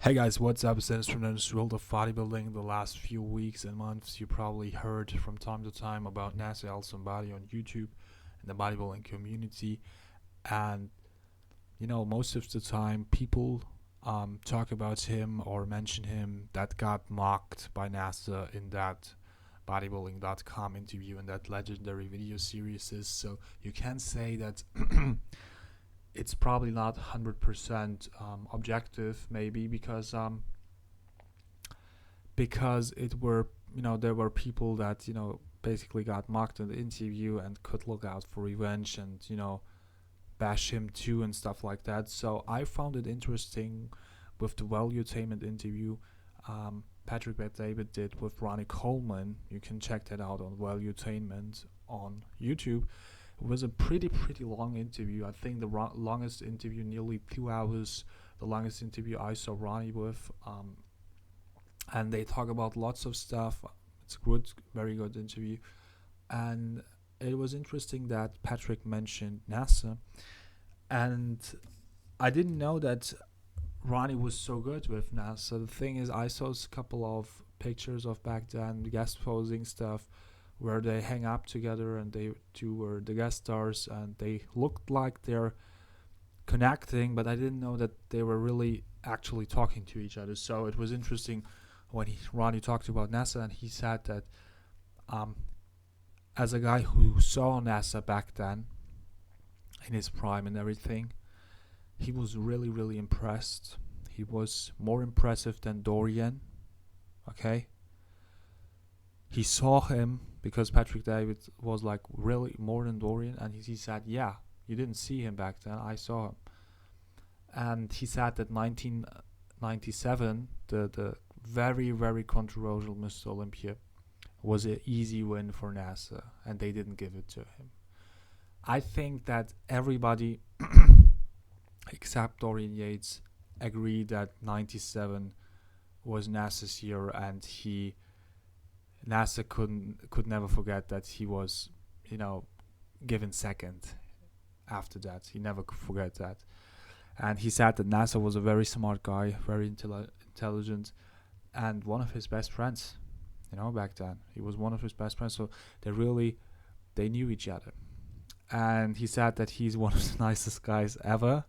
Hey guys, what's up? It's Deniz from the world of bodybuilding. The last few weeks and months, you probably heard from time to time about Nasser El Sonbaty on YouTube and the bodybuilding community. And most of the time, people talk about him or mention him that got mocked by Nasser in that bodybuilding.com interview and that legendary video series. So you can say that it's probably not 100% objective, maybe because there were people that basically got mocked in the interview and could look out for revenge and bash him too and stuff like that. So I found it interesting with the Valutainment interview Patrick Bet-David did with Ronnie Coleman. You can check that out on Valutainment on YouTube. It was a pretty long interview. I think the longest interview, nearly 2 hours, the longest interview I saw Ronnie with. And they talk about lots of stuff. It's a good, very good interview. And it was interesting that Patrick mentioned Nasser. And I didn't know that Ronnie was so good with Nasser. The thing is, I saw a couple of pictures of back then, guest posing stuff, where they hang up together and they two were the guest stars and they looked like they're connecting, but I didn't know that they were really actually talking to each other. So it was interesting when Ronnie talked about Nasser, and he said that as a guy who saw Nasser back then in his prime and everything, he was really impressed. He was more impressive than Dorian. Okay, he saw him because Patrick David was like really more than Dorian, and he said, yeah, you didn't see him back then, I saw him. And he said that 1997, the very controversial Mr. Olympia, was an easy win for Nasser, and they didn't give it to him. I think that everybody except Dorian Yates agreed that 97 was Nasser's year, and Nasser could never forget that he was, given second after that. He never could forget that. And he said that Nasser was a very smart guy, very intelligent, and one of his best friends, back then. He was one of his best friends, so they knew each other. And he said that he's one of the nicest guys ever.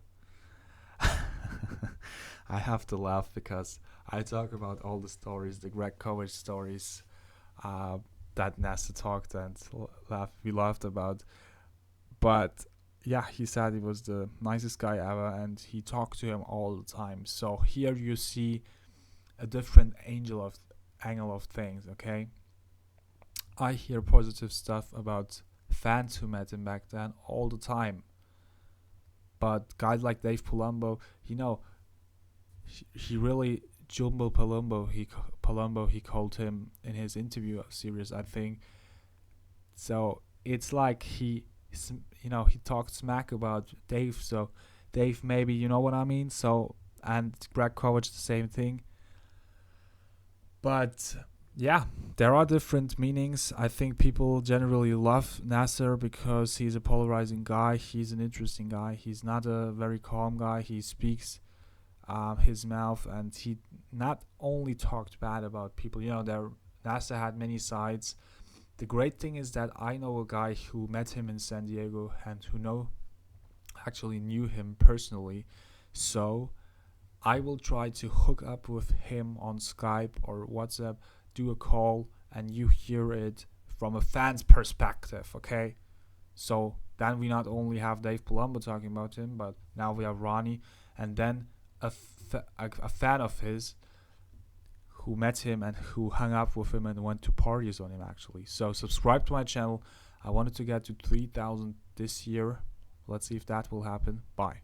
I have to laugh because I talk about all the stories, the Greg Kovic stories, that Nasser talked and we laughed about. But yeah, he said he was the nicest guy ever, and he talked to him all the time. So here you see a different angle of things. Okay, I hear positive stuff about fans who met him back then all the time, but guys like Dave Palumbo, he really Jumbo Palumbo, he called him in his interview series, I think. So it's like he talked smack about Dave. So Dave, maybe you know what I mean. So, and Greg Kovic, the same thing. But yeah, there are different meanings. I think people generally love Nasser because he's a polarizing guy. He's an interesting guy. He's not a very calm guy. He speaks his mouth, and he not only talked bad about people. Nasser had many sides. The great thing is that I know a guy who met him in San Diego and who actually knew him personally. So I will try to hook up with him on Skype or WhatsApp, do a call, and you hear it from a fan's perspective, okay? So then we not only have Dave Palumbo talking about him, but now we have Ronnie, and then a fan of his who met him and who hung up with him and went to parties on him, actually. So subscribe to my channel. I wanted to get to 3,000 this year. Let's see if that will happen. Bye.